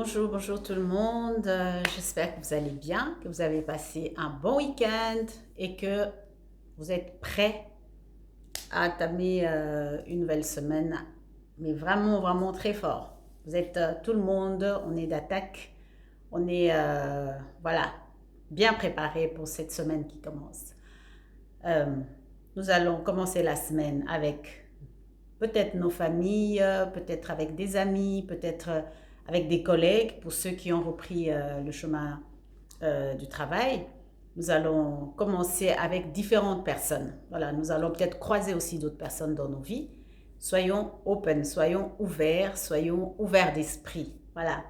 Bonjour, bonjour tout le monde. J'espère que vous allez bien, que vous avez passé un bon week-end et que vous êtes prêts à entamer une nouvelle semaine, mais vraiment, vraiment très fort. Vous êtes tout le monde, on est d'attaque, on est, voilà, bien préparé pour cette semaine qui commence. Euh, Nous allons commencer la semaine avec peut-être nos familles, peut-être avec des amis, peut-être avec des collègues, pour ceux qui ont repris le chemin du travail. Nous allons commencer avec différentes personnes. Voilà, nous allons peut-être croiser aussi d'autres personnes dans nos vies. Soyons open, soyons ouverts d'esprit. Voilà.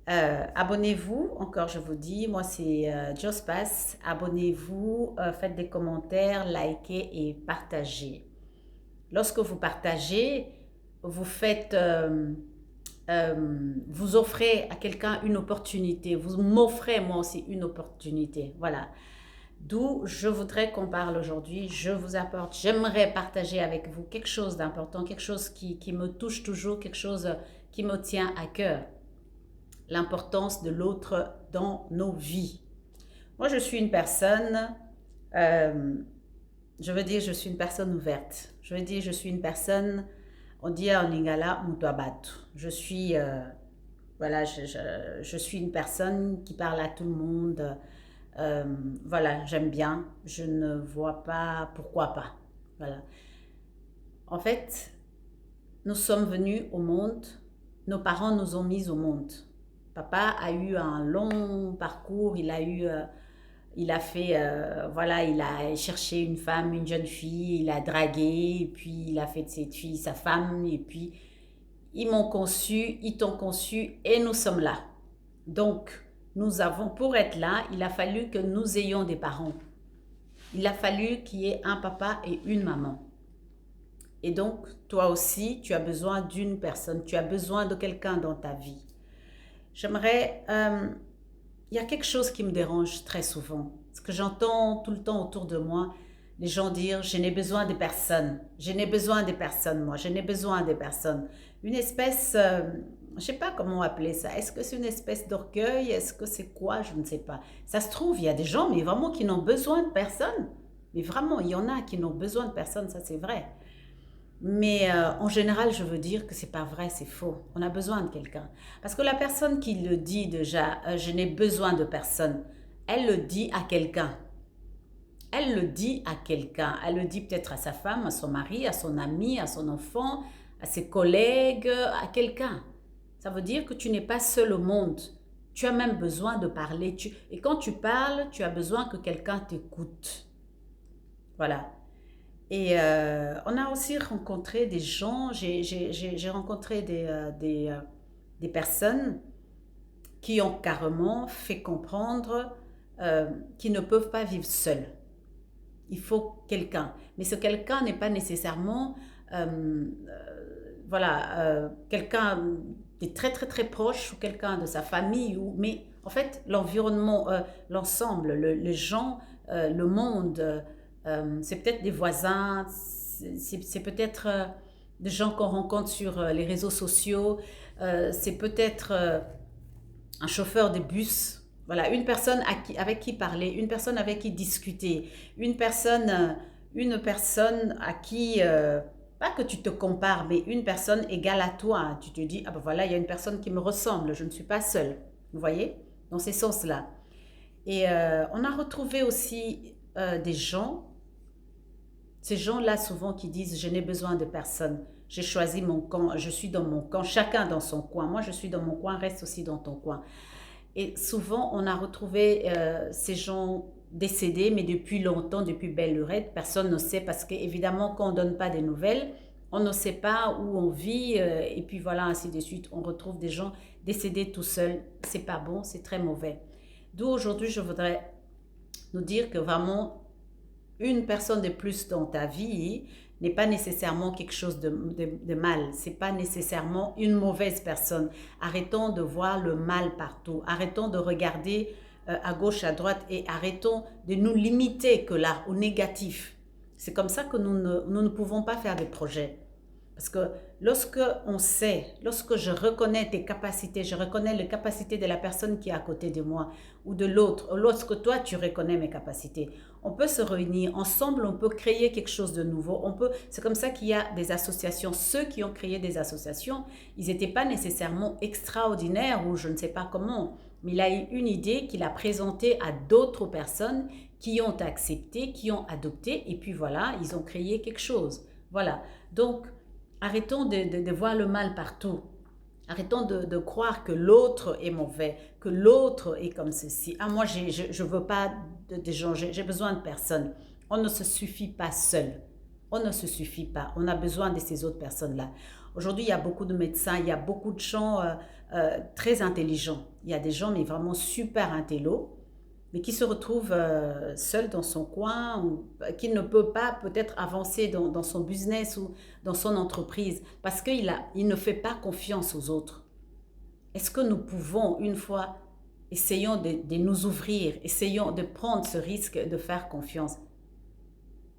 Abonnez-vous, encore je vous dis, moi c'est Jospas. Abonnez-vous, faites des commentaires, likez et partagez. Lorsque vous partagez, vous faites, vous offrez à quelqu'un une opportunité. Vous m'offrez moi aussi une opportunité. Voilà. D'où je voudrais qu'on parle aujourd'hui. Je vous apporte, j'aimerais partager avec vous quelque chose d'important, quelque chose qui me touche toujours, quelque chose qui me tient à cœur. L'importance de l'autre dans nos vies. Moi, je suis une personne, euh, je veux dire, je suis une personne ouverte. Je veux dire, je suis une personne, on dit en lingala, mutuabatu. Je suis, voilà, je suis une personne qui parle à tout le monde. Euh, voilà, j'aime bien. Je ne vois pas pourquoi pas. Voilà. En fait, nous sommes venus au monde. Nos parents nous ont mis au monde. Papa a eu un long parcours. Il a fait, voilà, il a cherché une femme, une jeune fille, il a dragué, et puis il a fait de cette fille sa femme, et puis ils m'ont conçu, ils t'ont conçu, et nous sommes là. Donc, nous avons, pour être là, il a fallu que nous ayons des parents. Il a fallu qu'il y ait un papa et une maman. Et donc, toi aussi, tu as besoin d'une personne, tu as besoin de quelqu'un dans ta vie. J'aimerais, il y a quelque chose qui me dérange très souvent. Ce que j'entends tout le temps autour de moi, les gens dire, je n'ai besoin de personne. Je n'ai besoin de personne, moi. Je n'ai besoin de personne. Une espèce, je ne sais pas comment appeler ça. Est-ce que c'est une espèce d'orgueil? Est-ce que c'est quoi? Je ne sais pas. Ça se trouve, il y a des gens, mais vraiment, qui n'ont besoin de personne. Mais vraiment, il y en a qui n'ont besoin de personne, ça c'est vrai. Mais en général, je veux dire que c'est pas vrai, c'est faux. On a besoin de quelqu'un. Parce que la personne qui le dit déjà, je n'ai besoin de personne, elle le dit à quelqu'un. Elle le dit à quelqu'un. Elle le dit peut-être à sa femme, à son mari, à son ami, à son enfant, à ses collègues, à quelqu'un. Ça veut dire que tu n'es pas seul au monde. Tu as même besoin de parler. Et quand tu parles, tu as besoin que quelqu'un t'écoute. Voilà. Et on a aussi rencontré des gens, j'ai rencontré des personnes qui ont carrément fait comprendre qu'ils ne peuvent pas vivre seuls. Il faut quelqu'un. Mais ce quelqu'un n'est pas nécessairement voilà, quelqu'un de très très très proche ou quelqu'un de sa famille. Mais en fait, l'environnement, l'ensemble, les gens, le monde, c'est peut-être des voisins, c'est peut-être des gens qu'on rencontre sur les réseaux sociaux, c'est peut-être un chauffeur de bus, voilà, une personne avec qui parler, une personne avec qui discuter, une personne à qui, pas que tu te compares, mais une personne égale à toi. Tu te dis, ah ben voilà, il y a une personne qui me ressemble, je ne suis pas seule. Vous voyez? Dans ces sens-là. Et on a retrouvé aussi des gens, ces gens-là souvent qui disent, je n'ai besoin de personne. J'ai choisi mon camp, je suis dans mon camp, chacun dans son coin. Moi, je suis dans mon coin, reste aussi dans ton coin. Et souvent, on a retrouvé ces gens décédés, mais depuis longtemps, depuis belle lurette, personne ne sait parce qu'évidemment, quand on ne donne pas des nouvelles, on ne sait pas où on vit, et puis voilà, ainsi de suite. On retrouve des gens décédés tout seuls. C'est pas bon, c'est très mauvais. D'où aujourd'hui, je voudrais nous dire que vraiment, une personne de plus dans ta vie n'est pas nécessairement quelque chose de mal. C'est pas nécessairement une mauvaise personne. Arrêtons de voir le mal partout. Arrêtons de regarder à gauche, à droite et arrêtons de nous limiter que là, au négatif. C'est comme ça que nous ne pouvons pas faire des projets. Parce que lorsque on sait, lorsque je reconnais tes capacités, je reconnais les capacités de la personne qui est à côté de moi ou de l'autre, lorsque toi tu reconnais mes capacités, on peut se réunir ensemble, on peut créer quelque chose de nouveau. C'est comme ça qu'il y a des associations. Ceux qui ont créé des associations, ils n'étaient pas nécessairement extraordinaires ou je ne sais pas comment, mais il a eu une idée qu'il a présentée à d'autres personnes qui ont accepté, qui ont adopté, et puis voilà, ils ont créé quelque chose. Voilà. Donc, arrêtons de voir le mal partout. Arrêtons de croire que l'autre est mauvais, que l'autre est comme ceci. Ah, moi, je ne veux pas de gens, j'ai besoin de personne. On ne se suffit pas seul. On ne se suffit pas. On a besoin de ces autres personnes-là. Aujourd'hui, il y a beaucoup de médecins, il y a beaucoup de gens très intelligents. Il y a des gens, mais vraiment super intello, mais qui se retrouve seul dans son coin, ou qui ne peut pas peut-être avancer dans son business ou dans son entreprise, parce il ne fait pas confiance aux autres. Est-ce que nous pouvons, une fois, essayons de nous ouvrir, essayons de prendre ce risque de faire confiance?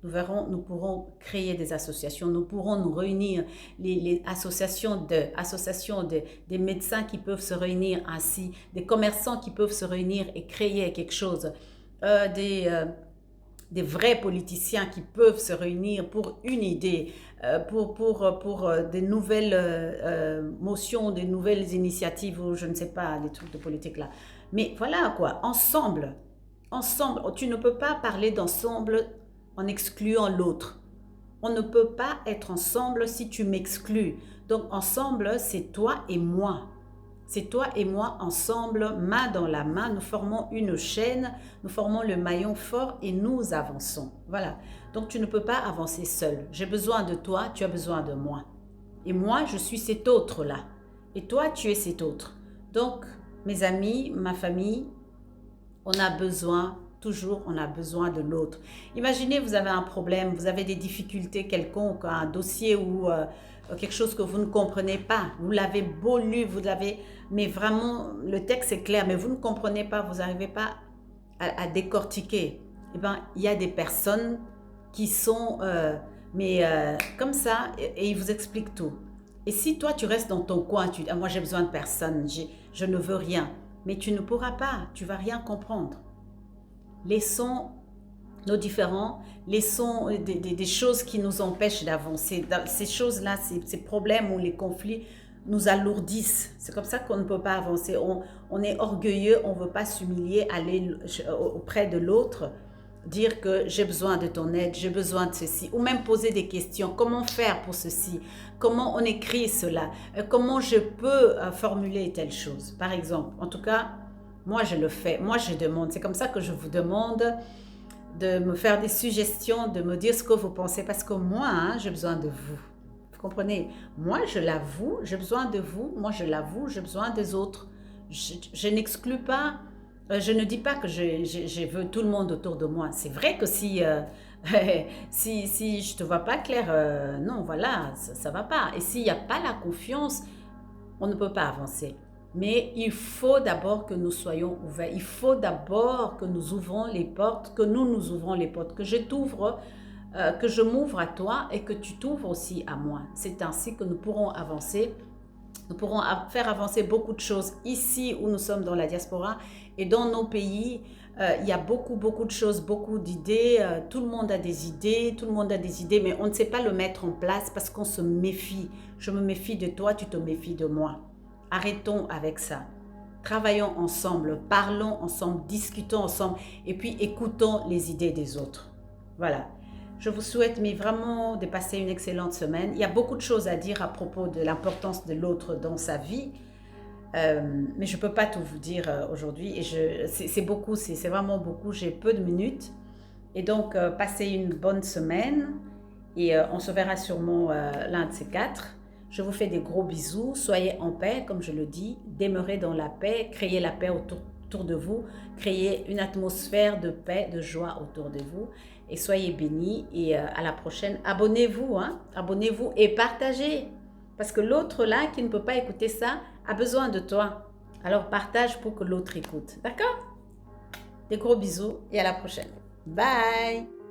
Nous verrons, nous pourrons créer des associations, nous pourrons nous réunir, les associations des médecins qui peuvent se réunir ainsi, des commerçants qui peuvent se réunir et créer quelque chose, des vrais politiciens qui peuvent se réunir pour une idée, pour des nouvelles motions, des nouvelles initiatives, ou je ne sais pas, des trucs de politique là. Mais voilà quoi, ensemble, tu ne peux pas parler d'ensemble en excluant l'autre. On ne peut pas être ensemble si tu m'exclus. Donc ensemble, c'est toi et moi. C'est toi et moi ensemble, main dans la main, nous formons une chaîne, nous formons le maillon fort et nous avançons. Voilà. Donc tu ne peux pas avancer seul. J'ai besoin de toi, tu as besoin de moi. Et moi, je suis cet autre-là. Et toi, tu es cet autre. Donc, mes amis, ma famille, on a besoin, toujours on a besoin de l'autre. Imaginez, vous avez un problème, vous avez des difficultés quelconques, un dossier ou quelque chose que vous ne comprenez pas. Vous l'avez beau lu, mais vraiment, le texte est clair, mais vous ne comprenez pas, vous n'arrivez pas à décortiquer. Eh bien, il y a des personnes qui sont, comme ça, et ils vous expliquent tout. Et si toi, tu restes dans ton coin, tu dis, ah, moi, j'ai besoin de personne, je ne veux rien. Mais tu ne pourras pas, tu ne vas rien comprendre. Laissons nos différends, laissons des choses qui nous empêchent d'avancer. Ces choses-là, ces problèmes ou les conflits nous alourdissent. C'est comme ça qu'on ne peut pas avancer. On est orgueilleux, on ne veut pas s'humilier, aller auprès de l'autre, dire que j'ai besoin de ton aide, j'ai besoin de ceci, ou même poser des questions. Comment faire pour ceci? Comment on écrit cela? Comment je peux formuler telle chose? Par exemple, en tout cas, moi je le fais, moi je demande. C'est comme ça que je vous demande de me faire des suggestions, de me dire ce que vous pensez, parce que moi, j'ai besoin de vous. Vous comprenez? Moi, je l'avoue, j'ai besoin de vous. Moi, je l'avoue, j'ai besoin des autres. Je n'exclus pas. Je ne dis pas que je veux tout le monde autour de moi. C'est vrai que si je te vois pas clair, non, voilà, ça va pas. Et s'il n'y a pas la confiance, on ne peut pas avancer. Mais il faut d'abord que nous soyons ouverts. Il faut d'abord que nous ouvrons les portes, que nous ouvrons les portes, que je m'ouvre à toi et que tu t'ouvres aussi à moi. C'est ainsi que nous pourrons avancer. Nous pourrons faire avancer beaucoup de choses ici où nous sommes dans la diaspora et dans nos pays. Il y a beaucoup de choses, beaucoup d'idées. Tout le monde a des idées, mais on ne sait pas le mettre en place parce qu'on se méfie. Je me méfie de toi, tu te méfies de moi. Arrêtons avec ça. Travaillons ensemble, parlons ensemble, discutons ensemble et puis écoutons les idées des autres. Voilà. Je vous souhaite vraiment de passer une excellente semaine. Il y a beaucoup de choses à dire à propos de l'importance de l'autre dans sa vie. Mais je ne peux pas tout vous dire aujourd'hui. Et c'est vraiment beaucoup. J'ai peu de minutes. Et donc, passez une bonne semaine. Et on se verra sûrement l'un de ces quatre. Je vous fais des gros bisous. Soyez en paix, comme je le dis. Demeurez dans la paix. Créez la paix autour de vous. Créez une atmosphère de paix, de joie autour de vous. Et soyez bénis. Et à la prochaine. Abonnez-vous. Abonnez-vous et partagez. Parce que l'autre là, qui ne peut pas écouter ça, a besoin de toi. Alors partage pour que l'autre écoute. D'accord? Des gros bisous et à la prochaine. Bye!